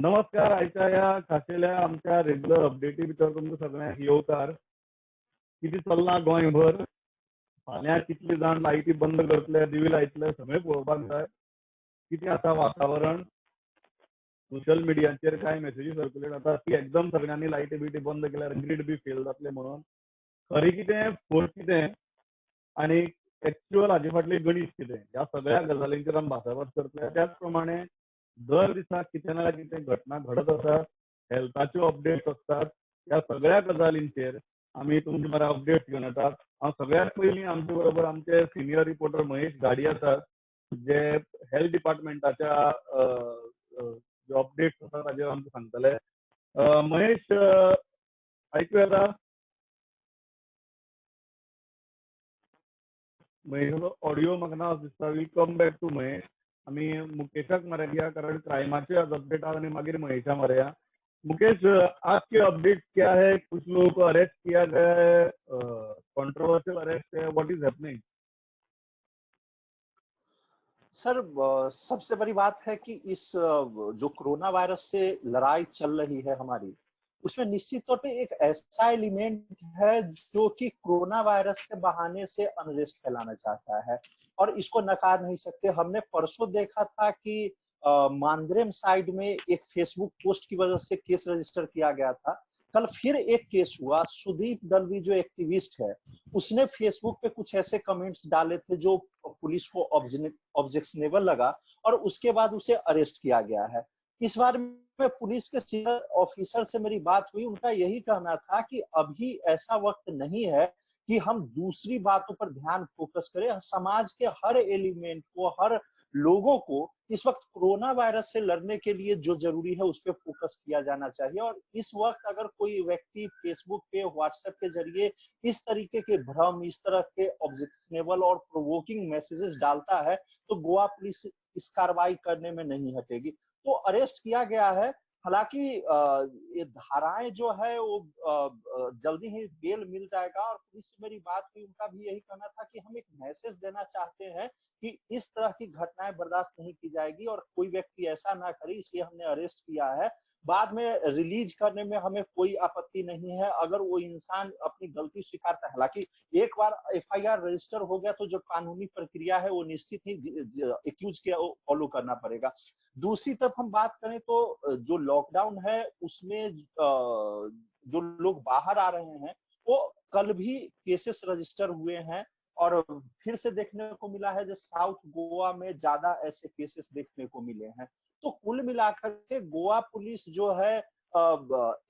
नमस्कार आयच्या ह्या खाशेल्या आमच्या रेग्युलर अपडेटी भितर तुमकां सगळ्यांक येवकार. कितें चल्लां गोंयभर, फाल्यां कितले जाण लायटी बंद करतले, दिवे लायतले सगळें पळोवपाक जाय. कितें आसा वातावरण. सोशल मिडियाचेर कांय मेसेजी सर्क्युलेट जाता की एकदम सगळ्यांनी लायटी बिटी बंद केल्यार ग्रीड बी फेल जातले म्हणून. खरें कितें, खोट कितें आनी एक्चुअल हाचे फाटली गणीत कितें ह्या सगळ्या गजालींचेर आमी भासाभास करतले. त्याच प्रमाणे दर दिसा कितें ना कितें घटना घडत आसात, हेल्थाच्यो अपडेट्स आसतात. ह्या सगळ्या गजालींचेर आमी तुमचे बरे अपडेट्स घेवन येतात. हांव सगळ्यात पयलीं आमचे बरोबर आमचे सिनियर रिपोर्टर महेश गाडी आसात, जे हेल्थ डिपार्टमेंटाच्या जे अपडेट्स आसा ताजेर आमकां सांगतले. महेश, आयकूं येता? महेशाचो ऑडियो म्हाका ना दिसता. We'll come back to Mahesh. आमी मुकेशाक मारया कारण क्रायमाचे आज अपडेट आनी मागीर महेशा मारया. मुकेश, आज के अपडेट क्या है? कुछ लोगों को अरेस्ट किया गया है, कंट्रोवर्शियल अरेस्ट है, व्हाट इज हैपनिंग? सर, सबसे बड़ी बात है कि इस जो कोरोना वायरस से लड़ाई चल रही है हमारी, उसमें निश्चित तौर पे एक ऐसा एलिमेंट है जो कि कोरोना वायरस के बहाने से अनरेस्ट फैलाना चाहता है और इसको नकार नहीं सकते। हमने परसों देखा था कि मांद्रेम साइड में एक फेसबुक पोस्ट की वजह से केस रजिस्टर किया गया था। कल फिर एक केस हुआ। सुदीप दलवी जो एक्टिविस्ट है, उसने फेसबुक पे कुछ ऐसे कमेंट्स डाले थे जो पुलिस को ऑब्जेक्शनेबल लगा और उसके बाद उसे अरेस्ट किया गया है। इस बार में पुलिस के सीनियर ऑफिसर से मेरी बात हुई, उनका यही कहना था कि अभी ऐसा वक्त नहीं है कि हम दूसरी बातों पर ध्यान फोकस करें। समाज के हर एलिमेंट को, हर लोगों को इस वक्त कोरोना वायरस से लड़ने के लिए जो जरूरी है उस पर फोकस किया जाना चाहिए। और इस वक्त अगर कोई व्यक्ति फेसबुक पे, व्हाट्सएप के जरिए इस तरीके के भ्रम, इस तरह के ऑब्जेक्शनेबल और प्रोवोकिंग मैसेजेस डालता है तो गोवा पुलिस इस कार्रवाई करने में नहीं हटेगी। तो अरेस्ट किया गया है। हालांकि ये धाराएं जो है वो जल्दी ही बेल मिल जाएगा। और पुलिस से मेरी बात हुई, उनका भी यही कहना था कि हम एक मैसेज देना चाहते हैं कि इस तरह की घटनाएं बर्दाश्त नहीं की जाएगी और कोई व्यक्ति ऐसा ना करे, इसलिए हमने अरेस्ट किया है। बाद में रिलीज करने में हमें कोई आपत्ति नहीं है अगर वो इंसान अपनी गलती स्वीकारता है। हालांकि एक बार एफआईआर रजिस्टर हो गया तो जो कानूनी प्रक्रिया है वो निश्चित ही एक्यूज के फॉलो करना पड़ेगा। दूसरी तरफ हम बात करें तो जो लॉकडाउन है उसमें जो लोग बाहर आ रहे हैं वो कल भी केसेस रजिस्टर हुए हैं और फिर से देखने को मिला है जो साउथ गोवा में ज्यादा ऐसे केसेस देखने को मिले हैं। तो कुल मिलाकर के गोवा पुलिस जो है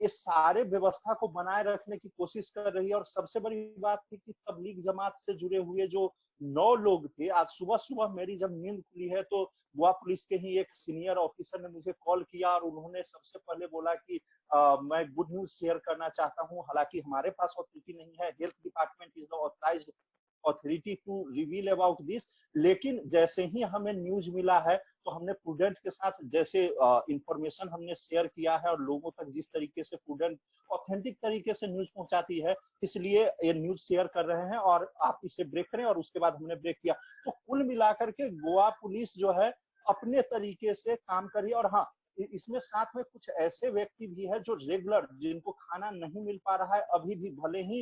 इस सारे व्यवस्था को बनाए रखने की कोशिश कर रही है। और सबसे बड़ी बात थी कि तबलीग जमात से जुड़े हुए जो 9 लोग थे, आज सुबह सुबह मेरी जब नींद खुली है तो गोवा पुलिस के ही एक सीनियर ऑफिसर ने मुझे कॉल किया और उन्होंने सबसे पहले बोला कि मैं गुड न्यूज शेयर करना चाहता हूं। हालांकि हमारे पास ऑथोरिटी नहीं है, health department is the authorised authority to reveal about this, लेकिन जैसे ही हमें न्यूज मिला है तो हमने प्रूडेंट के साथ जैसे इंफॉर्मेशन हमने शेयर किया है और लोगों तक जिस तरीके से प्रूडेंट ऑथेंटिक तरीके से न्यूज पहुंचाती है, इसलिए ये न्यूज शेयर कर रहे हैं और आप इसे ब्रेक करें। और उसके बाद हमने ब्रेक किया। तो कुल मिलाकर के गोवा पुलिस जो है अपने तरीके से काम कर रही है। और हाँ, इसमें साथ में कुछ ऐसे व्यक्ति भी है जो रेगुलर, जिनको खाना नहीं मिल पा रहा है अभी भी, भले ही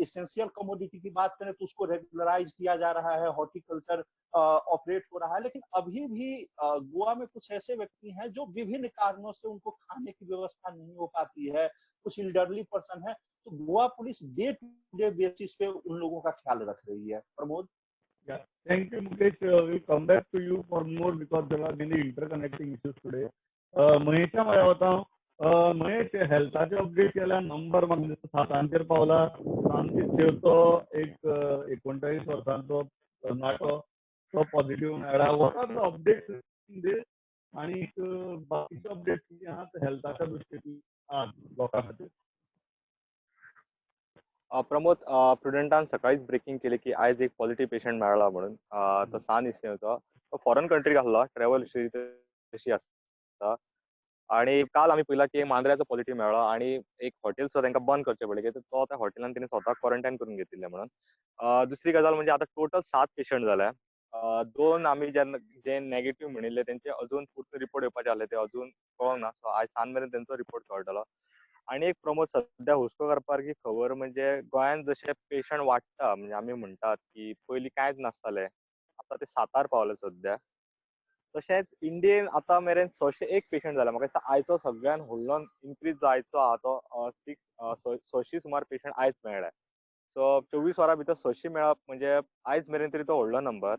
इसेंशियल कमोडिटी की बात करें तो उसको रेगुलराइज किया जा रहा है, हॉर्टिकल्चर ऑपरेट हो रहा है, लेकिन अभी भी गोवा में कुछ ऐसे व्यक्ति हैं जो विभिन्न कारणों से उनको खाने की व्यवस्था नहीं हो पाती है, कुछ इल्डरली पर्सन है। तो Goa police day to day basis पे उन लोगों का ख्याल रख रही है। Pramod. Yeah. Thank you, Mukesh. We'll come back to you for more because there are many interconnecting issues today. महेशा मला होता महेश, हेल्थाचे अपडेट केल्या नंबर म्हाका दिसता 7 पावला. सांतीत देवतो एक 39 वर्सांचो नाटो तो पॉझिटिव्ह मेळ्ळा. वॉट आर द अपडेट्स आणि बाकीचे अपडेट्स कितें आहात हेल्थाच्या दृश्टीन आज लोकां खातीर? प्रमोद, प्रुडंटान सकाळीच ब्रेकिंग केली की आयज एक पॉझिटिव्ह पेशंट मेळ्ळा म्हणून. तो सान इस्नेचो, तो फॉरेन कंट्रीक आसलो, ट्रॅव्हल हिस्ट्री तशी आसता. आणि काल आम्ही पळयला की मांद्र्याचो पॉझिटिव्ह मेळ्ळो आणि एक हॉटेल सुद्धा तांकां बंद करचे पडले, तो त्या हॉटेलान तेणी स्वता क्वॉरंटायन करून घेतिल्ले म्हणून. दुसरी गजाल म्हणजे आता टोटल 7 पेशंट जाल्या दोन आम्ही जे नेगेटिव्ह म्हणिल्ले त्यांचे अजून पूर्ण रिपोर्ट येवपाचे आसले ते अजून कळोंक ना. सो आयज सांज मेरेन त्यांचो रिपोर्ट कळटलो. आणि एक प्रमोद सध्या हुस्को करपासारकी खबर म्हणजे गोंयांत जशे पेशंट वाडटा म्हणजे आमी म्हणटात की पयलीं कांयच नासताले आतां ते 7 पावले सध्या. तशेंच इंडियेन आतां मेरेन 601 पेशंट जाला. म्हाका दिसता आयचो सगळ्यान व्हडलो इन्क्रीज जो आयचो आहा तो 600 सुमार पेशंट आयज मेळ्ळ्या. सो 24 वरां भितर 600 मेळप म्हणजे आयज मेरेन तरी तो व्हडलो नंबर.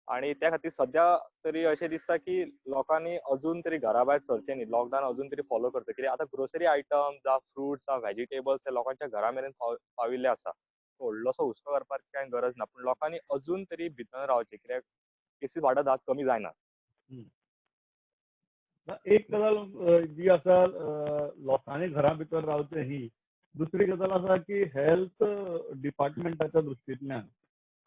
आणि त्या खातीर सध्या तरी अशें दिसता की लोकांनी अजून तरी घरा भायर सरचें न्ही. लॉकडावन अजून तरी फॉलो करचें. कित्याक आतां ग्रोसरी आयटम जावं फ्रुट्स जावं व्हेजिटेबल्स हे लोकांच्या घरा मेरेन पाविल्ले आसा. व्हडलोसो हुस्को करपाची कांय गरज ना. पूण लोकांनी अजून तरी भितर रावचें कित्याक केसीस वाडत आहात कमी जायनात. एक गजाल जी आसा लोकांनी घरा भितर रावचें ही. दुसरी गजाल आसा की हेल्थ डिपार्टमेंटाच्या दृश्टींतल्यान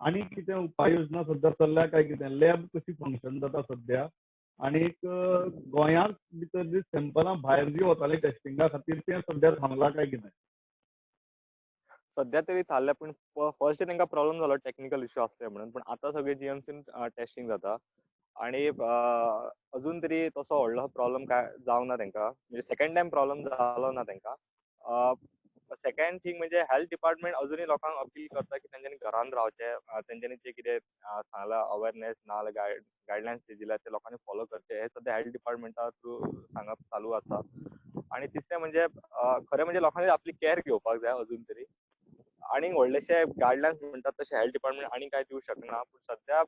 आनी कितें उपाय योजना सध्या चल्ल्या काय कितें? लॅब कशी फंक्शन जाता सध्या? आनीक गोंयांत भितर जी सॅम्पलां भायर जी वतालीं टेस्टिंगा खातीर तें सध्या थांबलां काय कितें? सध्या तरी थारल्या पूण फर्स्ट तांकां प्रॉब्लम जालो टेक्निकल इश्यू आसले म्हणून. पूण आतां सगळे जीएमसीन टेस्टिंग जाता. आणि अजून तरी तसो व्हडलो प्रॉब्लम काय जावंक ना तांकां. म्हणजे सेकंड टायम प्रॉब्लम जालो ना तांकां. सेकंड थिंग म्हणजे हेल्थ डिपार्टमेंट अजुनूय लोकांक अपील करता की तेंच्यांनी घरान रावचें. तेंच्यांनी जे कितें सांगलां अवेरनेस नाजाल्यार गायडलायन्स जे दिल्यात ते लोकांनी फॉलो करचे. हे सध्या हेल्थ डिपार्टमेंटा थ्रू सांगप चालू आसा. आणि तिसरें म्हणजे खरें म्हणजे लोकांनी आपली कॅर घेवपाक जाय अजून तरी. आनीक व्हडलेशे गायडलायन्स म्हणटात तशे हेल्थ डिपार्टमेंट आनी कांय दिवंक शकना. पूण सध्या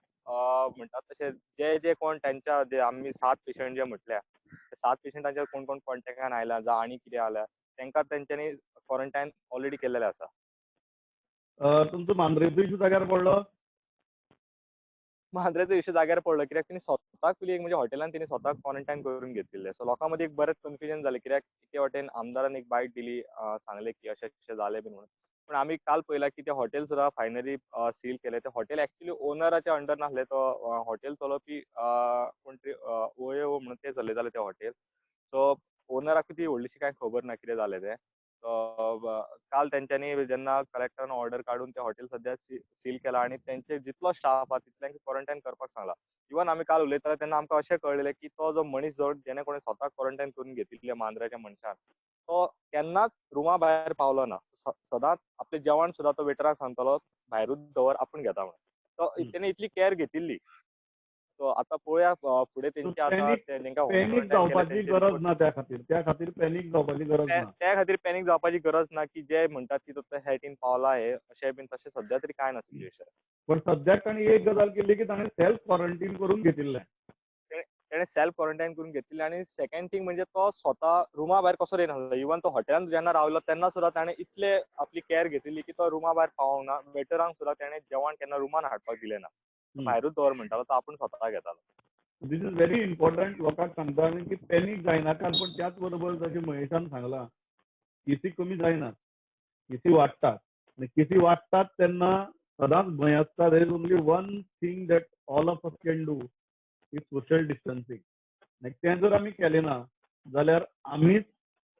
म्हणटात तशे जे कोण तेंच्या जे आमी 7 पेशंट जे म्हटल्या ते 7 पेशंटांचे कोण कोण कॉन्टॅक्टान आयला जावं आनी कितें जाल्यार तेंकां तेंच्यांनी क्वॉरंटायन ऑलरेडी केल्लेलें आसा. तुमचो मांद्रेचो इशू जाग्यार पडलो? मांद्रेचो इशू जाग्यार पडलो कित्याक तेणी स्वताक पयलीं म्हणजे हॉटेलान तेणी स्वताक क्वॉरंटायन करून घेतिल्लें. सो लोकां मदीं एक बरेंच कन्फ्युजन जालें कित्याक एके वटेन आमदारान एक बायट दिली सांगलें की अशें अशें जालें बीन म्हणून. पूण आमी काल पळयलां की तें हॉटेल सुद्दां फायनली सील केलें. तें हॉटेल एक्चुअली ओनराच्या अंडर नासलें. तो हॉटेल चलोवपी कोण तरी ओयो म्हणून ते चलयताले तें हॉटेल. सो ओनराक ती व्हडलीशी कांय खबर ना कितें जालें तें. काल तेंच्यांनी जेन्ना कलेक्टरान ऑर्डर काडून तें हॉटेल सध्या सील केलां आनी तेंचे जितलो स्टाफ आहा तितल्यांक क्वॉरंटायन करपाक सांगलां. इवन आमी काल उलयताले तेन्ना आमकां अशें कळलें की तो जो मनीस जेणे कोणें स्वताक क्वॉरंटायन करून घेतिल्लें मांद्रेच्या मनशान तो केन्नाच रुमा भायर पावलो ना. सदांच आपलें जेवण सुद्दां तो वेटराक सांगतालो भायरूच दवर आपूण घेता म्हणून. तो तेणी इतली कॅर घेतिल्ली. सो आतां पळोवया फुडें तेंचे आतां जेंकां होम पॅनीक क्वॉरंटायन केलें जावपाची तेंचे गरज रिपोर्ट ना त्या खातीर पॅनीक जावपाची गरज ना. त्या खातीर पॅनीक जावपाची गरज ना की जे म्हणटात की तो हे टीन पावला हे अशें बीन तशें सध्या तरी कांय ना सिच्युएशन. पण सद्याक तांणी एक गजाल केल्ली की ताणें सेल्फ क्वॉरंटायन करून घेतिल्लें. तेणें सेल्फ क्वॉरंटायन करून घेतिल्लें. आनी सेकंड थिंग म्हणजे तो स्वता रुमा भायर कसो येनासलो. इवन तो हॉटेलांत जेन्ना रावलो तेन्ना सुद्दां ताणें इतले आपली कॅर घेतिल्ली की तो रुमा भायर पावोंक ना. वेटरांक सुद्दां ताणें जेवण केन्ना रुमान हाडपाक दिलें ना. भायरूच दवर म्हणटालो तो आपूण स्वता घेतालो. This is very important. लोकांक सांगता आमी की पॅनीक जायनाकात. पण त्याच बरोबर जशें महेशान सांगलां केसी कमी जायनात. केसी वाडटात. आनी केसी वाडटात तेन्ना सदांच भंय आसता. There is only one thing that all of us can do is social distancing. आनी तें जर आमी केलें ना जाल्यार आमीच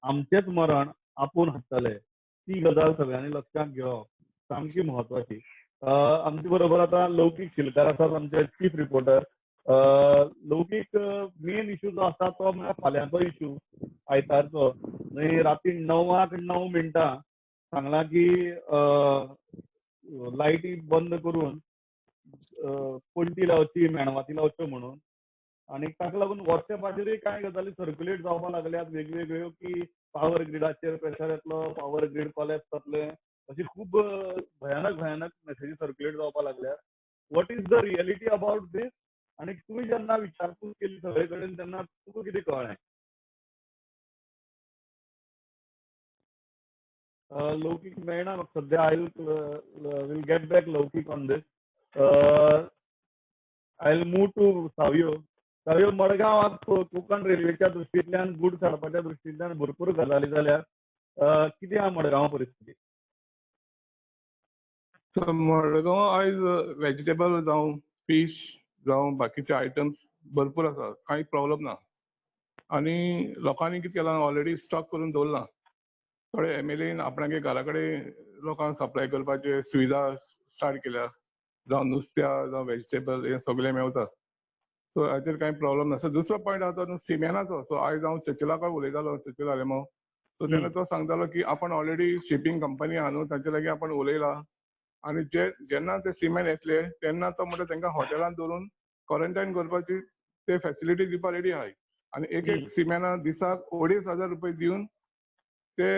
आमचेच मरण आपूण हाडटले. ती गजाल सगळ्यांनी लक्षांत घेवप सामकी म्हत्वाची. आमचे बरोबर आतां लौकीक शिलकार आसात आमचे चीफ रिपोर्टर. लौकीक मेन इशू जो आसा तो म्हळ्यार फाल्यांचो इशू आयतारचो. थंय राती 9:09 सांगलां की लायटी बंद करून पणटी लावची मेणवाती लावच्यो म्हणून. आनी ताका लागून वॉट्सएपाचेरूय कांय गजाली सर्क्युलेट जावपाक लागल्यात वेगवेगळ्यो की पावर ग्रिडाचेर प्रेशर येतलो, पावर ग्रीड कॉलेप्स जातलें. अशी खूब भयानक मेसेजी सर्क्युलेट जावपाक लागल्यात. What is the reality about these? आनी तुमी जेन्ना विचारपूस केली सगळे कडेन तेन्ना तुका कितें कळ्ळें? लौकीक मेळना म्हाका सद्या. I will get back Laukik on this. I will move to सावयो. सावयो, मडगांव कोंकण रेल्वेच्या दृश्टींतल्यान गुड्स हाडपाच्या दृश्टींतल्यान भरपूर गजाली जाल्यात. कितें आहा मडगांव परिस्थिती? मडगांव आयज वेजिटेबल जावं फिश जावं बाकीचे आयटम्स भरपूर आसा. कांय प्रॉब्लेम ना. आनी लोकांनी कितें केलां ऑलरेडी स्टॉक करून दवरला. थोडे एमएलएन आपणागे घरा कडेन लोकांक सप्लाय करपाचे सुविधा स्टार्ट केल्या. जावं नुस्त्या जावं व्हेजिटेबल हे सगळे मेळटा. सो हाचेर कांय प्रॉब्लम ना. सो दुसरो पॉयंट आसा तो सिमेंटाचो. सो आयज हांव चर्चिलाकाय उलयतालो, चर्चिल आलेमो. सो तेन्ना तो सांगतालो की आपण ऑलरेडी शिपिंग कंपनी आहा न्हू, तांचे लागीं आपण उलयला आनी जेन्ना ते सिमेंट येतले तेन्ना तो म्हणटा तांकां हॉटेलांत दवरून क्वॉरंटायन करपाची ते फॅसिलिटी दिवपाक रेडी आहाय. आनी एक सिमेंटाक दिसाक 2,500 रुपया दिवन ते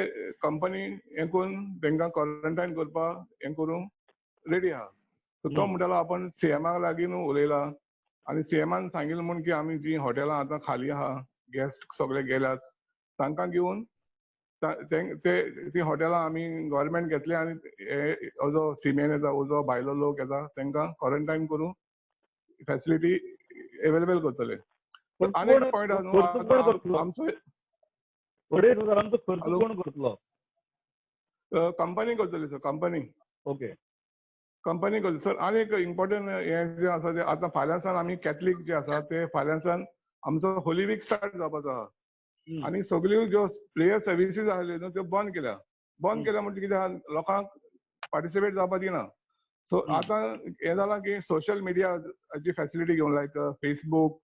कंपनी हें करून तांकां क्वॉरंटायन करपाक हें करूंक रेडी आहा. सो तो म्हणटालो आपण सीएमाक लागीं न्हू उलयला आनी सीएमान सांगिल्लें म्हूण की आमी जीं हॉटेलां आतां खाली आहा, गेस्ट सगळे गेल्यात, तांकां घेवन ती हॉटेलां आमी गव्हर्मेंट घेतले आनी हो जो सिमेंट येता, हो जो भायलो लोक येता तांकां क्वॉरंटायन करून फॅसिलिटी अवेलेबल करतले. पण आनी एक कोण पॉयंट आहा न्हू, खर्च कोण करतलो? आमचो 2,500 खर्च हॅलो? कोण करतलो? कंपनी करतली सर, कंपनी ओके. करतली सर. आनी एक इम्पॉर्टंट हें जें आसा तें आतां फाल्यांसान आमी कॅथलीक जे आसा ते फाल्यांसान आमचो होली वीक स्टार्ट जावपाचो आहा. आनी सगल्यो ज्यो प्रेयर सर्विसीस आसल्यो न्हू त्यो बंद केल्या. बंद केल्या म्हणजे कितें आहा, लोकांक पार्टिसिपेट जावपाक दिना. सो आतां हें जालां की सोशल मिडियाची फॅसिलिटी घेवन लायक फेसबूक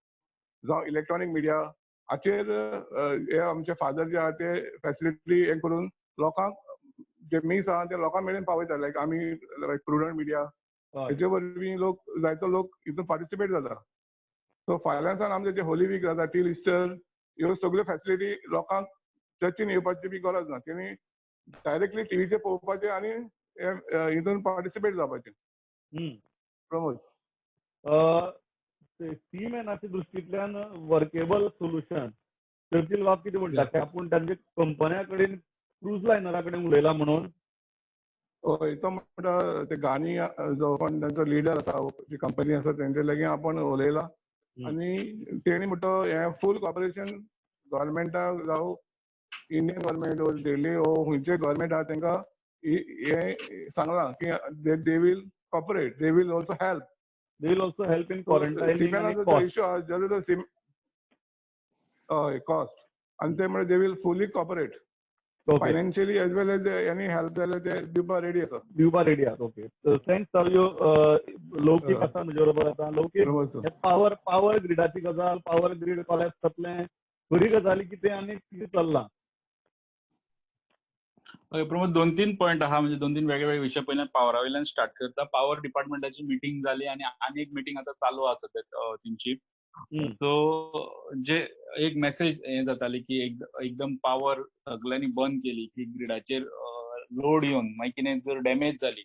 जावं इलेक्ट्रॉनीक मिडिया हाचेर हे आमचे फादर जे आहा ते फॅसिलिटी हें करून लोकांक जे मीस आहा ते लोकांक मेरेन पावयता. लायक आमी लायक प्रुडंट मिडिया हेचे वरवीं जायतो लोक हितून पार्टिसिपेट जाता. सो फाल्यांसान आमचें जे होली वीक जाता टील इस्टर ह्यो सगळ्यो फॅसिलिटी लोकांक चर्चीन येवपाची बी गरज ना. तेणी डायरेक्टली टीव्हीचेर पळोवपाचें आनी हितून पार्टिसिपेट जावपाचें. प्रमोद सीमॅनाच्या दृश्टींतल्यान वर्केबल सोल्युशन चर्चील बाब कितें म्हणटा की आपूण तांचे कंपन्या कडेन क्रूज लायनरा कडेन उलयला म्हणून. हय, तो म्हणटा ते गाणी जो पण तांचो लिडर आसा, जी कंपनी आसा तेंचे लागीं आपण उलयला आनी तेणी म्हणटा हें फूल कॉपरेशन गव्हर्मेंटाक जावं इंडियन गव्हर्मेंट वो दिल्ली वो खंयचेय गव्हर्मेंट आहा तांकां हें सांगलां की they will cooperate, they will also help. They will also help in quarantining आनी सिमेंटाचो जो कॉस्ट. इश्यू आहा जर हय कॉस्ट आनी ते म्हणजे दे वील फुली कॉपरेट फायनान्शियली एज वेल एज एनी हेल्प जाल्यार ते दिवपाक रेडी आसा. दिवपाक रेडी आहात. ओके. थँक्स सावयो. लौकीक आसा म्हजे बरोबर आतां. लौकीक पावर ग्रिडाची गजाल, पावर ग्रीड कॉलेज जातलें, खरी गजाली कितें आनी कितें चल्लां? प्रमोद 2-3 पॉयंट आहा, म्हणजे 2-3 वेगळे विषय. पयलीं पावरा वयल्यान स्टार्ट करता. पावर डिपार्टमेंटाची मिटींग जाली आनी आनी एक मिटींग आतां चालू आसा तेंची. सो जे एक मेसेज हें जाताली की एकदम पावर सगळ्यांनी बंद केली की ग्रिडाचेर लोड येवन मागीर कितें जर डॅमेज जाली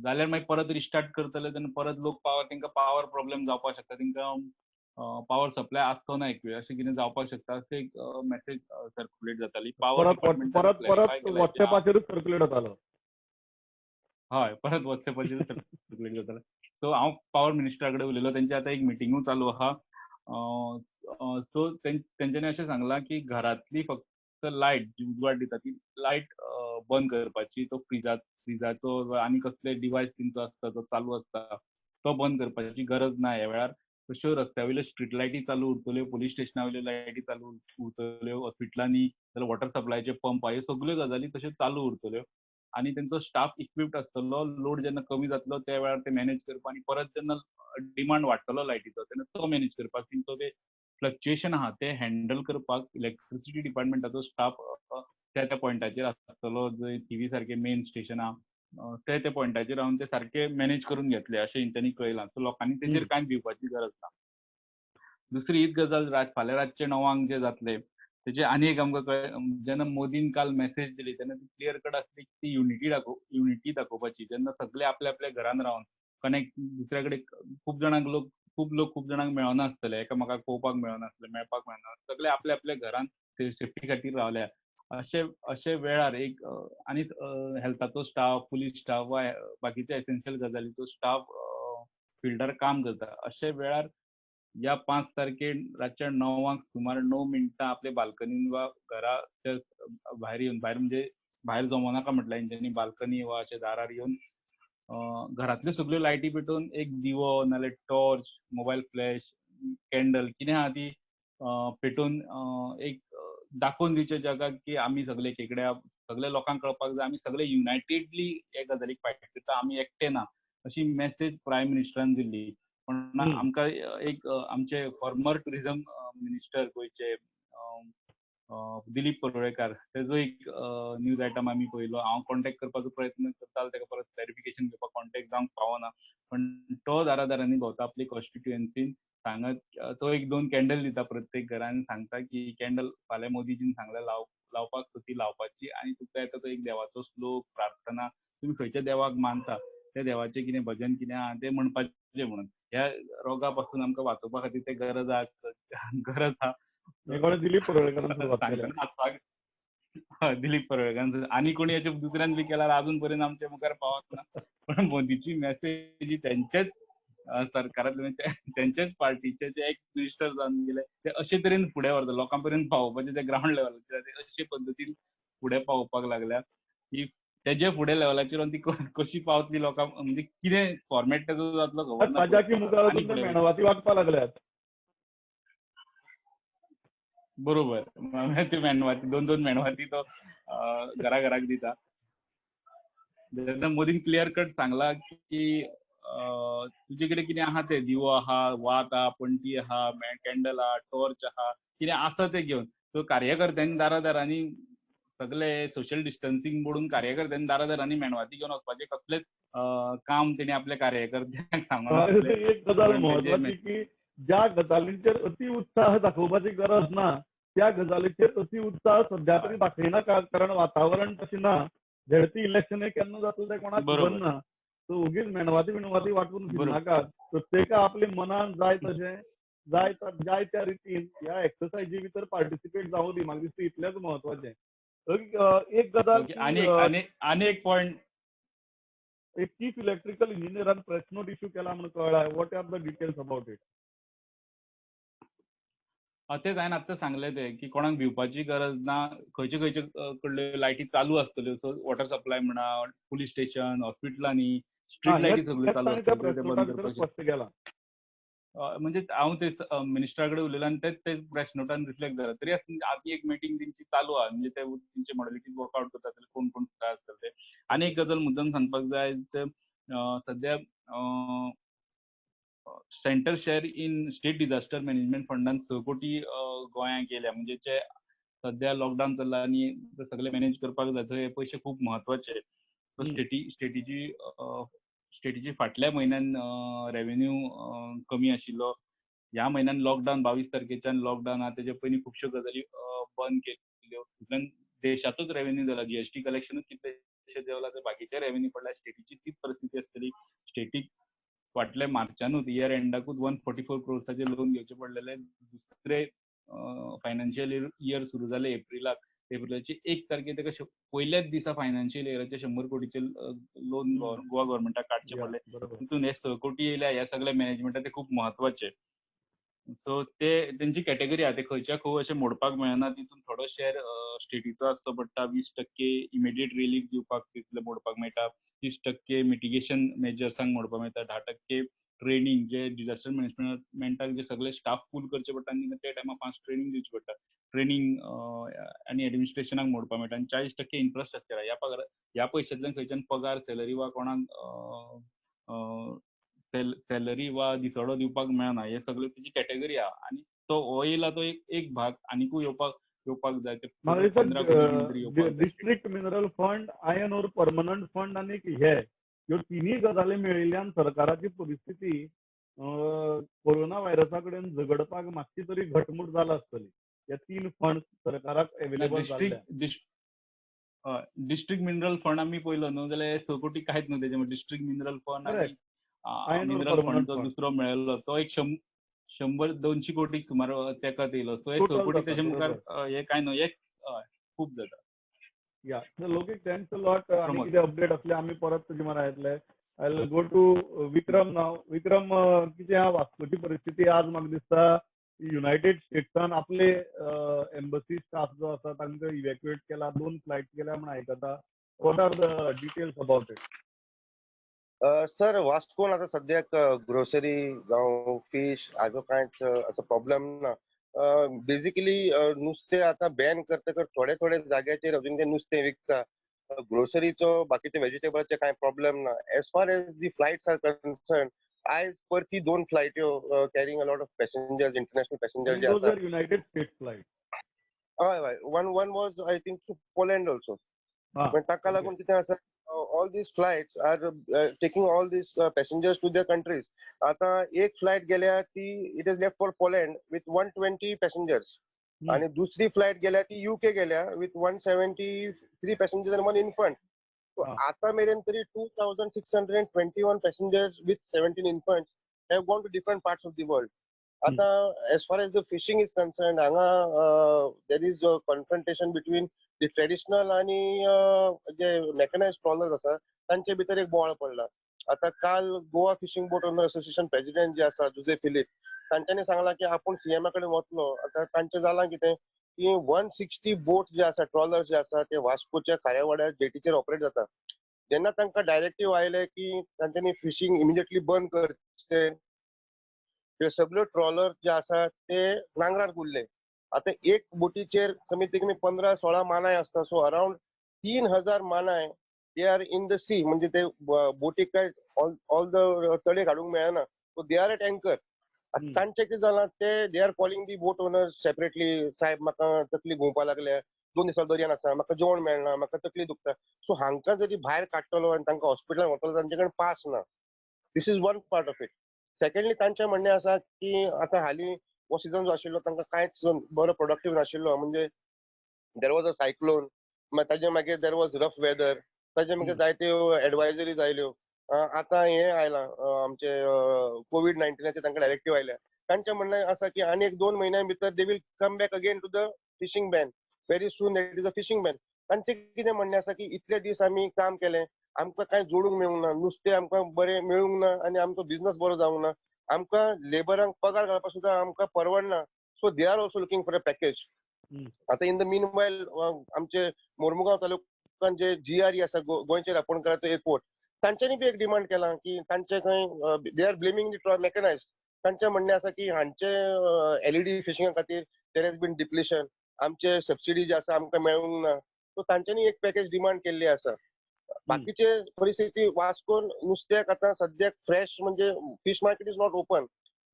जाल्यार मागीर परत रिस्टार्ट करतले तेन्ना परत लोक तांकां पावर प्रॉब्लेम जावपाक शकता, तांकां पावर सप्लाय आसचो ना एक वेळ, अशें कितें जावपाक शकता. अशें एक मेसेज सर्क्युलेट जाताली. पावर परत व्हॉट्सएपाचेरूच सर्क्युलेट जातालो. हय, परत व्हॉट्सएपाचेर सर्क्युलेट जातालो. सो हांव पावर मिनिस्टरा कडेन उलयलो, तेंची आतां एक मिटिंगूय चालू आहा. सो तेंच्यांनी अशें सांगलां की घरांतली फक्त लायट जी उजवाड दिता ती लायट बंद करपाची. तो फ्रिजाचो आनी कसले डिवायस तेंचो आसता तो चालू आसता तो बंद करपाची गरज ना ह्या वेळार. तश्यो रस्त्या वयल्यो स्ट्रीट लायटी चालू उरतल्यो, पुलीस स्टेशना वयल्यो लायटी चालू उरतल्यो, हॉस्पिटलांनी जाल्यार वॉटर सप्लायचे पंप ह्यो सगल्यो गजाली तश्यो चालू उरतल्यो. आनी तेंचो स्टाफ इक्विप्ड आसतलो. लोड जेन्ना कमी जातलो त्या वेळार ते मॅनेज करपाक आनी परत जेन्ना डिमांड वाडटलो लायटीचो तेन्ना तो मॅनेज करपाक तेंचो ते फ्लक्च्युएशन आहा ते हँडल करपाक इलेक्ट्रिसिटी डिपार्टमेंटाचो स्टाफ त्या पॉयंटाचेर आसतलो. जंय टीव्ही सारके मेन स्टेशन आहा ते पॉयंटाचेर रावन ते सारके मॅनेज करून घेतले अशें हेंच्यांनी कळयलां. सो लोकांनी तेचेर कांय भिवपाची गरज ना. दुसरी हीच गजाल फाल्यां रातचे 9 जे जातले तेचे आनी एक आमकां जेन्ना मोदीन काल मेसेज दिली तेन्ना ती क्लियर कट आसली की ती युनिटी दाखोवपाची. जेन्ना सगळे आपल्या आपल्या घरान रावन कनेक्ट दुसऱ्या कडेन खूब लोक खूब जाणांक मेळनासतले, एकामेकाक पळोवपाक मेळनासतले, मेळपाक मेळना, सगळे आपल्या आपल्या घरान सेफ्टी खातीर रावल्या. अशे वेळार एक आनी हेल्थाचो स्टाफ, पुलीस स्टाफ वा बाकीचे एसेन्शियल गजालीचो स्टाफ फिल्डार काम करता. अशे वेळार ह्या 5 तारखेर रातच्या 9 सुमार 9 मिनटां आपल्या बाल्कनीन वा घराच्या भायर येवन, भायर म्हणजे भायर जमोनाका म्हटल्यार हेंच्यांनी बाल्कनी वा अशे दारार येवन घरांतल्यो सगळ्यो लायटी पेटोवन एक दिवो नाल्यार टॉर्च, मोबायल फ्लॅश, कॅन्डल कितें आहा ती पेटोवन एक दाखोवन दिवचे जगाक की आमी सगळे केकड्या, सगळे लोकांक कळपाक जाय आमी सगळे युनायटेडली हे गजालीक फायट करता, आमी एकटे ना. अशी मेसेज प्रायम मिनिस्टरान दिल्ली. पण आमकां एक आमचे फॉर्मर टुरिझम मिनिस्टर गोंयचे दिलीप पडळकर तेजो एक न्यूज आयटम आमी पळयलो. हांव कॉन्टॅक्ट करपाचो प्रयत्न करतालो, तेका परत क्लॅरिफिकेशन घेवपाक कॉन्टॅक्ट जावंक पावना. पण तो दारादारांनी भोंवता आपली कॉन्स्टिट्युएन्सीन सांगत तो एक 2 कॅन्डल दिता प्रत्येक घरान आनी सांगता की कॅन्डल फाल्यां मोदीजीन सांगला लावपाक सो ती लावपाची आनी तुका येता तो एक देवाचो श्लोक, प्रार्थना तुमी खंयच्या देवाक मानता त्या देवाचें कितें भजन कितें आहा तें म्हणपाचें म्हणून. ह्या रोगा पासून आमकां वाचोवपा खातीर तें गरज आहा. हे कोणी दिलीप पडळकरान सुरवात केल्या. सांगतना आसपाक हय, दिलीप पडळकर आणि कोणी याच्या दुसऱ्यान बी केल्यार अजून पर्यंत आमच्या मुखार पावना. पण मोदीची मेसेज ही त्यांच्याच सरकारांतले म्हणजे त्यांच्याच पार्टीचे जे एक्स मिनिस्टर जावन गेले ते अशे तरेन फुडें व्हरता लोकां पर्यंत पावोवपाचे ते ग्राउंड लेवलाचेर ते अशे पद्दतीन फुडें पावोवपाक लागल्या की तेजे फुडें लेवलाचेर ती कशी पावतली लोकां म्हणजे कितें फॉर्मेट तेजो जातलो खबर ना. ताज्या की मुखार आनी वचून ते फुडें मेणवाती वाटपा लागल्यात. बरोबर. ती मेणवाती 2-2 मेणवाती तो घराघराक दिता. तेन्ना मोदीन क्लियर कट सांगला की तुजे कडेन कितें आहा तें दिवो आहा, वात आहा, पणटी आहा, कॅन्डल आहा, टॉर्च आहा, कितें आसा तें घेवन. सो कार्यकर्त्यांनी दारादारांनी सगळे सोशल डिस्टन्सिंग मोडून कार्यकर्त्यांनी दारादारांनी मेणवाती घेवन वचपाचें कसलेंच काम तेणी आपल्या कार्यकर्त्यांक सांगूं नासलें. एक गजाल पण तेजे महत्वाची की ज्या गजालींचेर अति उत्साह दाखोवपाची गरज ना त्या गजालीचेर अति उत्साह सध्या तरी दाखयना कारण वातावरण तशें ना. झडपी इलेक्शन केन्ना जातलें तें कोणाक खबर बरोबर. ना. सो उगीच मेणवाती वाटून बरोबर. फिरनाका. प्रत्येका आपल्या मनान जाय तशें जाय त्या रितीन ह्या एक्सरसायजी भितर पार्टिसिपेट जावं दी. म्हाका दिसता इतलेंच महत्वाचें. एक गजाल ओके. की आनी एक पॉयंट एक चीफ इलेक्ट्रिकल इंजिनियरान प्रेस नोट इश्यू केला म्हणून कळला. What are the details about it? तेच हांवें आत्तां सांगलें तें की कोणाक भिवपाची गरज ना. खंयचे खंयचे कडल्यो लायटी चालू आसतल्यो. सो वॉटर सप्लाय म्हणा, पुलीस स्टेशन, हॉस्पिटलांनी स्ट्रीट लायटी सगळ्यो हेच चालू ताणें त्या आसतल्यो प्रेस ते नोटा बंद भितर करपाचे. स्पश्ट केला. म्हणजे हांव ते मिनिस्टरा कडेन उलयलो आनी तेच प्रेस नोटान रिफ्लेक्ट जाला. तरी आसतना आतां एक मिटींग तेंची चालू आहा. म्हणजे ते तेंचे मॉडेलिटीज वर्कआउट करता आसतले कोण कोण फुडार आसतले ते. आनी एक गजाल मुद्दम सांगपाक जाय सद्या centre share in state disaster management फंडान 6 कोटी गोंयांक गेल्या. म्हणजे जे सध्या लॉकडावन चल्ला आनी ते सगळे मॅनेज करपाक जाय थंय हे पयशे खूब म्हत्वाचे. सो स्टेटीची फाटल्या म्हयन्यान रेव्हेन्यू कमी आशिल्लो. ह्या म्हयन्यान लॉकडावन 22 तारखेच्यान लॉकडावन आहा तेजे पयलीं खुबश्यो गजाली बंद केल्ल्यो. तितूंतल्यान देशाचोच रेव्हेन्यू जाला. जीएसटी कलेक्शनूच कितलेशे देंवला तर बाकीचे रेव्हेन्यू पडला. स्टेटीची तीच परिस्थिती आसतली. स्टेटीक फाटल्या मार्चानूच इयर एंडाकूच 144 क्रोर्साचे लोन घेवचे पडलेले. दुसरे फायनान्शियल इयर सुरू जालें एप्रिलाक. एप्रिलाची 1 तारखेर तेका पयल्याच दिसा फायनान्शियल इयराचे 100 कोटीचे लोन गोवा गव्हर्नमेंटाक काडचे या, पडले. बरोबर. तितून हे 6 कोटी येयल्या ह्या सगळ्या मॅनेजमेंटाक ते खूब म्हत्वाचे. सो ते तेंची कॅटेगरी आहा ते खंयच्या खंय अशें मोडपाक मेळना. तितून थोडो शेअर स्टेटीचो आसचो पडटा. 20% इमिडिएट रिलीफ दिवपाक तितले मोडपाक मेळटा. 30% मिटिगेशन मेजर्सांक मोडपाक मेळटा. 10% ट्रेनिंग जे डिझास्टर मॅनेजमेंटाक जे सगळे स्टाफ पूल करचे पडटा आनी ते टायमार 5 ट्रेनिंग दिवची पडटा. ट्रेनिंग आनी एडमिनिस्ट्रेशनाक मोडपाक मेळटा आनी 40% इन्फ्रास्ट्रक्चर ह्या पयशांतल्यान खंयच्यान पगार सॅलरी वा कोणाक सॅलरी वा दिसवडो दिवपाक मेळना. हे सगळे तेजी कॅटेगरी आहा आनी हो येयला तो एक भाग आनीकूय येवपाक जाय. ते म्हाका 15 कोटींनी तरी दिसता येवपाक जाय. District mineral fund, iron ore permanent fund आनी हे ह्यो तिनूय गजाली मेळिल्ल्यान सरकाराची परिस्थिती कोरोना व्हायरसा कडेन झगडपाक मातशी तरी घटमूट जाला आसतली. हे 3 फंड सरकाराक अवेलेबल जाल्ले. डिस्ट्रिक्ट मिनरल फंड आमी पयलो न्हू जाल्यार 6 कोटी कांयच न्हू तेजे डिस्ट्रिक्ट मिनरल फंड आनी iron ore mineral permanent fund जो फंड दुसरो मेळ्ळो तो एक 100-200 कोटीक सुमार तेका येयलो. सो हे 6 टोटल कोटी जाता, तेजे मुखार बरोबर. हे कांय न्हू. एक खूब जाता. या लोकीक थँक्स अ लॉट. आनी प्रमोद. कितें अपडेट असले आमी परत तुजे म्हऱ्या येतले. आय विल गो टू विक्रम नाव. विक्रम, कितें आहा वास्कोची परिस्थिती? आज म्हाका दिसता युनायटेड स्टेट्सान आपले एम्बसी स्टाफ जो आसा तांकां इवॅक्युएट केला. 2 फ्लायट केल्या म्हण आयकता. What are the details about it? Sir वास्कोन आतां सद्याक ग्रोसरी जावं फिश हाजो कांयच असो प्रॉब्लेम ना. बेसिकली नुस्तें आतां बॅन करतकच थोडे थोडे जाग्याचेर अजून ते नुस्तें विकता. ग्रोसरीचो बाकीचे व्हेजिटेबलचे कांय प्रॉब्लेम ना. As far as the flights are concerned, आयज परती 2 फ्लायट्यो carrying a lot of passengers, international passenger And जे those आसा. were United States flights. हय हय. One was I think to Poland also. पण ताका Okay. लागून कितें आसा, all these flights are taking all these passengers to their countries. आतां एक फ्लायट गेल्या ती it is left for Poland with 120 passengers. आणि दुसरी फ्लायट गेल्या ती UK गेल्या विथ 173 पॅसेंजर्स आणि 1 इन्फंट. So Ah. आता मेरेन तरी 2621 passengers with 17 infants have gone to different parts of the world. आता as far as the fishing is concerned, हांगा there is confrontation between the traditional आणि जे मेकनायज्ड ट्रॉलर्स आसा तांचे भितर एक बोवाळ पडला. आता काल गोवा फिशिंग बोट ओनर असोसिएशन प्रेसिडेंट जे आसा जुजे फिलिप, तांच्यांनी सांगला की आपूण सीएमा कडेन वतलो. आता तांचें जालां कितें की 160 बोट जे आसा, ट्रॉलर्स जे आसा ते वास्कोच्या खाऱ्यावाड्या जेटीचेर ऑपरेट जाता. जेन्ना तांकां डायरेक्टिव्ह आयले की तांच्यांनी फिशिंग इमिडिएटली बंद करचें, ते सगळे ट्रॉलर जे आसा ते नांगरार उरले. आता एक बोटीचेर कमीत कमी 15-16 मानाय असता. सो अराउंड 3000 मानाय they are in the sea. म्हणजे ते बोटीक काय ऑल द तळे काडूंक मेळना. सो दे आर एट अँकर. तांचे कितें जालां ते they are calling the boat owners separately. साहेब म्हाका तकली घुंवपा लागल्या, 2 दिसा दर्यान आसा, म्हाका जेवण मेळना, म्हाका तकली दुखता. सो हांकां जरी भायर काडटलो आनी तांकां हॉस्पिटलान व्हरतलो तांचे कडेन पास ना. This is one part of it. Secondly तांचें म्हणणें आसा की आतां हालीं हो सिजन जो आशिल्लो तांकां कांयच बरो प्रोडक्टीव नाशिल्लो. म्हणजे देर वॉज अ सायक्लोन, ताजे मागीर देर वॉज रफ वेदर, ताजे मागीर जायत्यो एडवायजरीज आयल्यो. आतां हें आयलां आमचे कोविड-19चे तांकां डायरेक्टिव्ह आयल्या. तांचें म्हणणें आसा की आनी एक 2 म्हयन्यां भितर they will come back again to the fishing ban. Very soon that is a fishing ban. तांचें कितें म्हणणें आसा की इतले दीस आमी काम केलें, आमकां कांय जोडूंक मेळूंक ना, नुस्तें आमकां बरें मेळूंक ना आनी आमचो बिझनस बरो जावंक ना. आमकां लेबरांक पगार घालपाक सुद्दां आमकां परवडना. So they are also looking for a package. आता इन द मीन वायल आमचे मोर्मुगांव तालुक्यान जे GRE आसा, गोंयचे रापणकाराचो एअरपोर्ट, तांच्यांनी बी एक डिमांड केला की तांचे खंय दे आर ब्लेमिंग दी मेकनायज्ड. तांचें म्हणणें आसा की हांचे LED फिशिंगा खातीर देर हॅज बीन डिप्लिशन. आमचे सबसिडी जे आसा आमकां मेळूंक ना. सो तांच्यांनी एक पॅकेज डिमांड केल्ली आसा. बाकीचे परिस्थिती वास्कोन नुस्त्याक आतां सद्याक फ्रेश म्हणजे fish market is not open.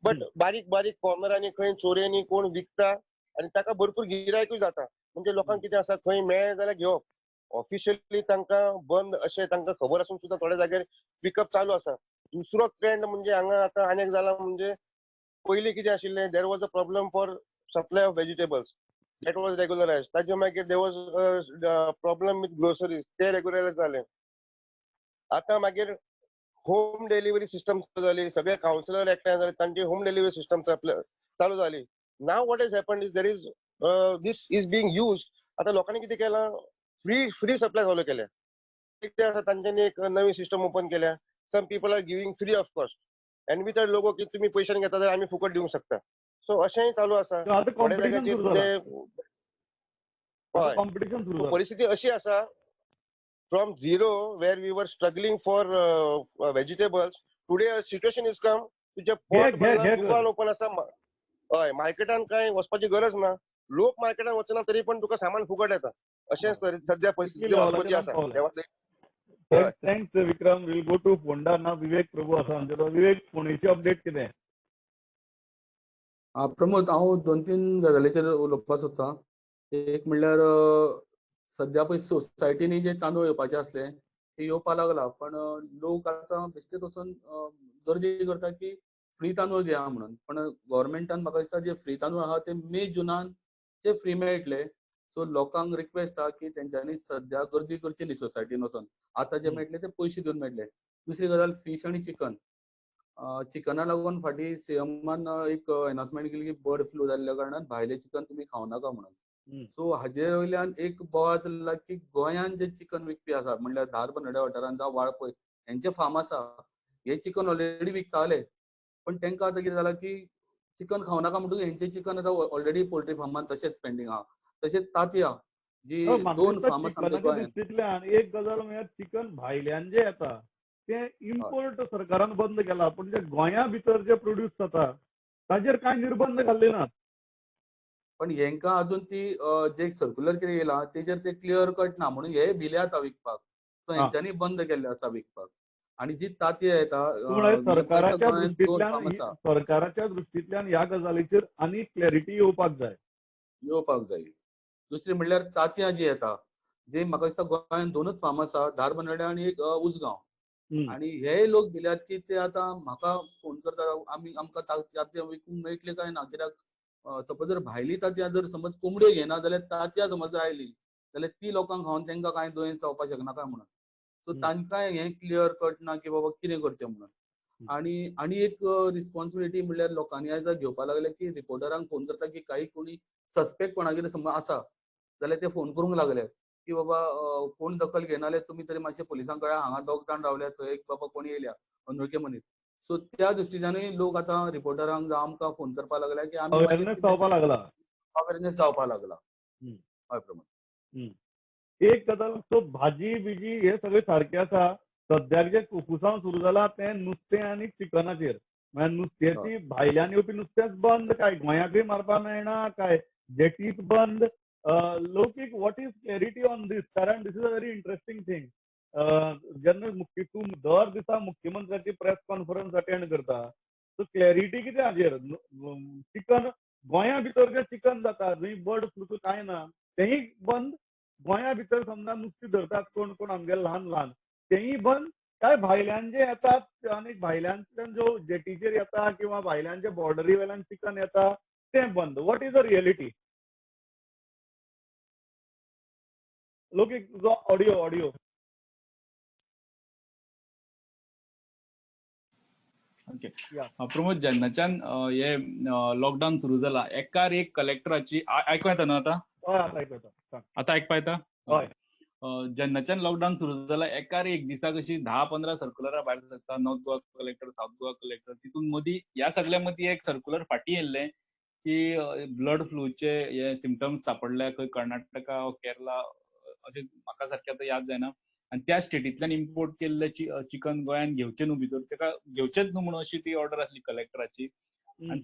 But बारीक बारीक कॉर्नरांनी खंय चोरेनी कोण विकता आनी ताका भरपूर गिरायकूय जाता. म्हणजे लोकांक कितें आसा खंय मेळ्ळें जाल्यार घेवप. ऑफिशियली तांकां बंद अशें तांकां खबर आसून सुद्दां थोड्या जाग्यार पिकअप चालू आसा. दुसरो ट्रेंड म्हणजे हांगा आतां आनीक जाला म्हणजे पयलीं कितें आशिल्लें, there was a problem for supply of vegetables. That was regularised. ताजे मागीर there was problem with groceries, ते रेग्युलरायज जाले. आतां मागीर होम डिलिव्हरी सिस्टम चालू जाली. सगळे काउन्सिलर एकठांय जाले, तांची होम डिलिव्हरी सिस्टम चालू जाली. Now what is happened is there is this is being used. आता लोकांनी कितें केलां, फ्री सप्लाय चालू केल्या. कितें आसा तांच्यांनी एक नवी सिस्टम ओपन केल्या. Some people are giving free of cost. And with that लोगो की तुमी पयशांनी घेता जाल्यार आमी फुकट दिवंक शकता. सो अशेंय चालू आसा. So आता थोड्या कॉम्पिटिशन जाग्याचेर सुरू जाला. हय. कॉम्पिटिशन सुरू सो जाला. परिस्थिती अशी आसा, from zero where we were struggling for vegetables, today a situation is come तुझे पोट भरला, दुकान ओपन आसा. हय, मार्केटान काय वचपाची गरज ना. लोक मार्केटान वचना तरी पण तुका सामान फुकट येता. अशें सद्या परिस्थिती वास्कोची आसा. Thanks Vikram. Will go to Ponda ना. विवेक प्रभू आसा आमचे. विवेक, फोंडेची अपडेट कितें? प्रमोद, हांव 2-3 गजालीचेर उलोवपाक सोदतां. एक म्हणल्यार सद्या पळय सोसायटीनी जे तांदूळ येवपाचे आसले ते येवपाक लागला, पण लोक आतां बेश्टेच वचून गर्दी करता की फ्री तांदूळ दिया म्हणून. पण गव्हर्मेंटान म्हाका दिसता जे फ्री तांदूळ आहा ते मे जुनान ते फ्री मेळटले. सो लोकांक रिक्वेस्ट आहा की तेंच्यांनी सद्या गर्दी करची न्ही सोसायटीन वचून. आतां जे मेळटले ते पयशे दिवन मेळटले. दुसरी गजाल फिश आनी चिकन. चिकना लागून फाटीं सीएमान एक अनाउन्समेंट केली की बर्ड फ्लू जाल्ल्या कारणान भायलें चिकन तुमी खावं नाका म्हणून. सो हाजे वयल्यान एक बोवाळ चल्ला की गोंयान जे चिकन विकपी आसा, म्हणल्यार धार बनड्या वाठारांत जावं वाळपय, हेंचे फार्म आसा, हे चिकन ऑलरेडी विकताले. पण तांकां आतां कितें जालां की चिकन खावं नाका म्हणटकूच हेंचें चिकन आतां ऑलरेडी पोल्ट्री फार्मान तशेंच पेंडींग आहा. तशेंच तांतयां जी 2 फार्म आसा आमच्या गोंयांत. दृश्टींतल्यान एक गजाल म्हळ्यार चिकन भायल्यान जे येता ते इम्पोर्ट सरकारान बंद केला, पण जे गोंया भितर जे प्रोड्यूस जाता ताजेर कांय निर्बंध घाल्ले नात. पण हेंका अजून ती जे सर्क्युलर कितें येयला तेजेर ते क्लियर कट ना म्हणून हे भिले आता विकपाक. सो हेंच्यांनी बंद केल्ले आसा विकपाक. आणि जी तांतयां येता म्हणजे म्हाका दिसता सरकाराच्या गोंयांत 2 दृश्टींतल्यान फार्म आसा सरकाराच्या दृश्टींतल्यान ह्या गजालीचेर आनी क्लॅरिटी येवपाक जाय. येवपाक जाय. दुसरी म्हणल्यार तांतयां जी येता जे म्हाका दिसता गोंयांत 2च फार्म आसा, धारबांदोड्या आनी एक उसगांव. हम्म. आणि हे लोक भिल्यात की ते आता म्हाका फोन करता आमकां तांतयां विकूंक मेळटली काय ना कित्याक सपोज जर भायली तांतयां जर समज कोंबड्यो घेना जाल्यार तांतयां समज जर आयली जाल्यार ती लोकांक खावन तांकां कांय दुयेंस जावपाक शकना काय म्हणून. सो तांकां हें क्लियर कट ना की बाबा कितें करचें म्हणून. आणि एक रिस्पॉन्सिबिलिटी म्हणल्यार लोकांनी आयज घेवपाक लागले की रिपोर्टरांक फोन करता की काही कोणी सस्पेक्ट कोणागेर समज आसा जाल्यार ते फोन करूंक लागले की बाबा कोण दखल घेना जाल्यार तुमी तरी मातशे पुलिसांक कळया, हांगा 2 जाण रावल्यात, थंय एक बाबा कोणी येयल्या अनवळखी मनीस. सो त्या दृश्टीच्यानूय लोक आतां रिपोर्टरांक जावं आमकां फोन करपाक लागल्या की आमी मागीर अवेरनेस जावपाक लागला. अवेरनेस जावपाक लागला. हम्म. हय प्रमोद. एक गजाल सो भाजी बिजी हे सगळे सारखे आसा. सद्याक जे फुफुसांव सुरू जाला ते नुस्तें आनी चिकनाचेर. म्हळ्यार नुस्त्याची भायल्यान येवपी नुस्तेंच बंद काय गोंयाकय मारपाक मेळना काय जेटीच बंद. Laukik what is clarity on this कारण this is a very interesting thing. जेन्ना तूं दर दिसा मुख्यमंत्र्याची प्रेस कॉन्फरन्स अटेंड करता सो क्लॅरिटी कितें हाजेर. चिकन गोंया भितर जें चिकन जाता जंय बर्ड फ्लूचो कांय ना तेंय बंद. गोंया भितर समजा नुस्तें धरतात कोण कोण आमगे ल्हान ल्हान तेंय बंद काय भायल्यान जे येतात आनी भायल्यान जो जेटीचेर येता किंवा भायल्यान जे बॉर्डरी वेल्यान चिकन येता तें बंद. What is the reality. Laukik तुजो ऑडियो ओके. या. प्रमोद जेन्नाच्यान हे लॉकडाऊन सुरू जाला एकार एक कलेक्टराची आयकूं येता न्हू आतां? हय आतां आयकता सांग. आतां आयकपा येता? हय. जेन्नाच्यान लॉकडाऊन सुरू जाला एकार एक दिसाक अशी 10-15 सर्क्युलरां भायर सरता. North Goa collector, south Goa collector. तितून मदीं ह्या सगळ्या मदीं एक सर्क्युलर फाटीं येयल्लें की ब्लड फ्लूचे हे सिम्पटम्स सापडल्या खंय कर्नाटका वा केरला अशें म्हाका सारकें आतां याद जायना. आनी त्या स्टेटींतल्यान इम्पोर्ट केल्लें चिकन गोंयांत घेवचें न्हू भितर ताका घेवचेंच न्हू म्हणून अशी ती ऑर्डर आसली कलेक्टराची. आनी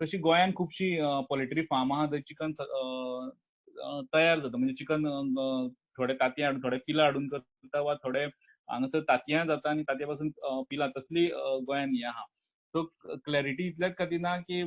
तशी गोंयांत खुबशीं पोल्ट्री फार्म आहा थंय चिकन तयार जाता म्हणजे चिकन थोडे तांतयां हाडून थोडे पिलां हाडून करता वा थोडे हांगासर तांतयां जाता आनी तांतयां पासून पिलां तसली गोंयांत ही आहा. सो क्लॅरिटी इतल्याच खातीर ना की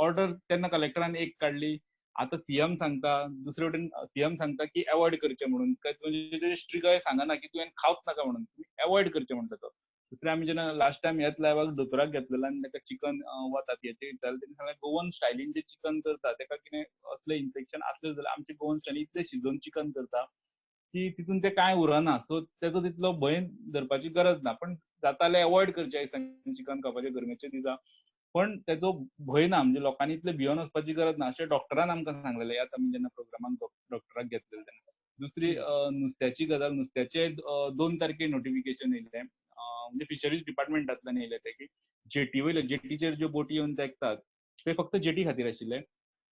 ऑर्डर तेन्ना कलेक्टरान एक काडली. आतां सीएम सांगता दुसरे वटेन सीएम सांगता की अवॉयड करचें म्हणून म्हणजे स्ट्रिक्ट अशें सांगना की तुवें खावच नाका म्हणून अवॉयड करचें म्हणटा तो. दुसरें आमी जेन्ना लास्ट टायम ह्याच लायव्हाक दोतोराक घेतलेलो आनी ताका चिकन वा तांतयांचें विचारलें तेणी सांगलें गोवन स्टायलीन जें चिकन करता ताका कितें असलें इन्फेक्शन आसलें जाल्यार आमचे गोवन स्टायलीन इतलें शिजोवन चिकन करता की तितून तें कांय उरना. सो तेजो तितलो भंय धरपाची गरज ना. पण जाता जाल्यार अवॉयड करचें दिसांनी चिकन खावपाचें गरमेच्या दिसा. पण तेजो भंय ना म्हणजे लोकांनी इतलें भियोन वचपाची गरज ना अशें डॉक्टरान आमकां सांगलेलें. आतां आमी जेन्ना प्रोग्रामाक डॉक्टराक घेतलेलें तेन्ना. दुसरी नुस्त्याची गजाल नुस्त्याचे 2 तारखेर नोटिफिकेशन येयल्लें म्हणजे फिशरीज डिपार्टमेंटांतल्यान येयलें तें की जेटी वयले जेटीचेर ज्यो बोटी येवन तेंकतात ते फक्त जेटी खातीर आशिल्ले.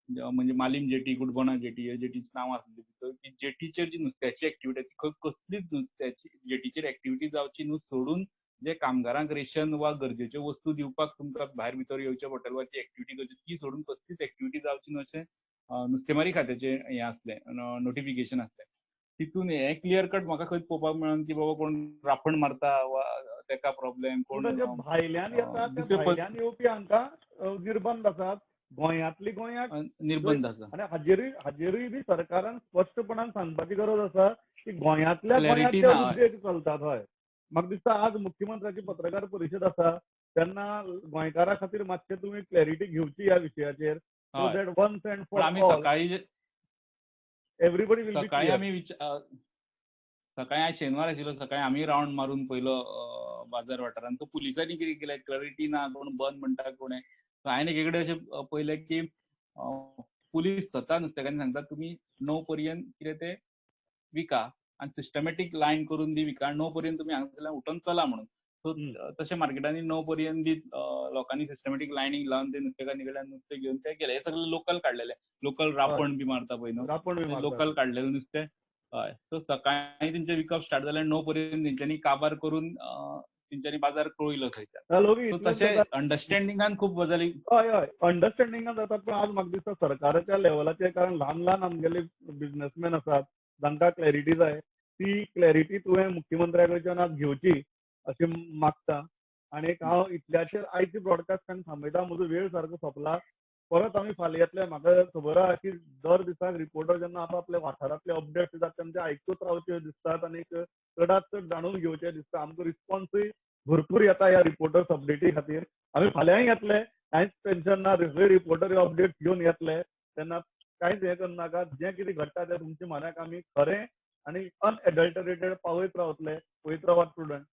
म्हणजे मालीम जेटी, गुडबोना जेटी ह्या जेटीची नांवां आसलीं भितर की जेटीचेर जी नुस्त्याची एक्टिविटी खंय कसलीच नुस्त्याची जेटीचेर एक्टिविटी जावची न्हू सोडून जे कामगारांक रेशन वा गरजेच्यो वस्तू दिवपाक तुमकां भायर भितर येवचें पडटलें वा ती एक्टिविटी करची ती सोडून कसलीच एक्टिविटी जावची न्हू अशें नुस्तेमारी खात्याचें हें आसलें नोटिफिकेशन आसलें. तितून हें क्लियर कट म्हाका खंयच पळोवपाक मेळना की बाबा कोण राफण मारता वा ताका प्रॉब्लेम कोण जे भायल्यान येता त्या भायल्यान येवपी हांकां निर्बंध आसात. गोंयांतली गोंयाक निर्बंध आसा आनी हाजेरूय बी सरकारान स्पश्टपणान सांगपाची गरज आसा की गोंयांतल्या गोंयांत क्लॅरिटी ते ना. उद्देग चलतात. हय म्हाका दिसता आज मुख्यमंत्र्याची पत्रकार परिशद आसा तेन्ना गोंयकारां खातीर मातशें तुमी क्लॅरिटी घेवची ह्या विशयाचेर सो हय. दॅट वन्स अँड पण फॉर आमी ऑल सकाळी एवरीबडी विल बी सकाळी क्लियर. आमी सकाळी आज शेनवार आशिल्लो सकाळी आमी रावंड मारून पयलो बाजार वाठारांत. सो पुलिसांनी कितें केलें क्लॅरिटी ना कोण बंद म्हणटा कोणें. सो हांवें एके कडेन अशें पळयलें की पुलीस स्वता नुस्तेकारांनी सांगता तुमी 9 पर्यंत कितें तें विका आनी सिस्टमॅटीक लायन करून बी विका 9 पर्यंत तुमी हांगासरल्यान उठोन चला म्हणून. सो तशें मार्केटांनी 9 पर्यंत बी लोकांनी सिस्टमॅटीक लायनीक लावन ते नुस्तेकारांनी कडल्यान नुस्तें घेवन ते गेले. हे सगळें लोकल काडलेलें. लोकल रापण बी मारता पळय न्हू रापण बी मारतात. लोकल काडलेलें नुस्तें. हय. सो सकाळी तेंचें विकप स्टार्ट जालें 9 पर्यंत तेंच्यांनी काबार करून तेंच्यांनी बाजार कळयलो थंयच्यान. त्या लोक सो इतलें तशें जाता- अंडरस्टँडिंगान खूप गजाली हय हय अंडरस्टँडिंगान जातात पण आज म्हाका दिसता सरकाराच्या लेवलाचेर कारण ल्हान ल्हान आमगेले बिझनेसमॅन आसात तांकां क्लॅरिटी जाय ती क्लॅरिटी तुवें मुख्यमंत्र्या कडच्यान आज घेवची अशें मागता आनी हांव इतल्याशेच आयची ब्रॉडकास्ट थांबयता म्हजो वेळ सारको सोंपला परत आमी फाल्यां येतले म्हाका खबर आहा की दर दिसाक रिपोर्टर जेन्ना आपल्या वाठारांतले अपडेट दितात तेन्ना ते आयकूच रावचे दिसतात आनी चडांत चड जाणून घेवचें दिसता आमकां रिस्पॉन्सूय भरपूर येता ह्या रिपोर्टर्स अपडेटी खातीर आमी फाल्यांय येतले कांयच टेन्शन ना सगळे रिपोर्टर अपडेट घेवन येतले तेन्ना कांयच हें करनाका जें कितें घडटा तें तुमच्या म्हऱ्याक आमी खरें आनी अनएडल्टरेटेड पावयत रावतले पळयत रावात स्टुडंट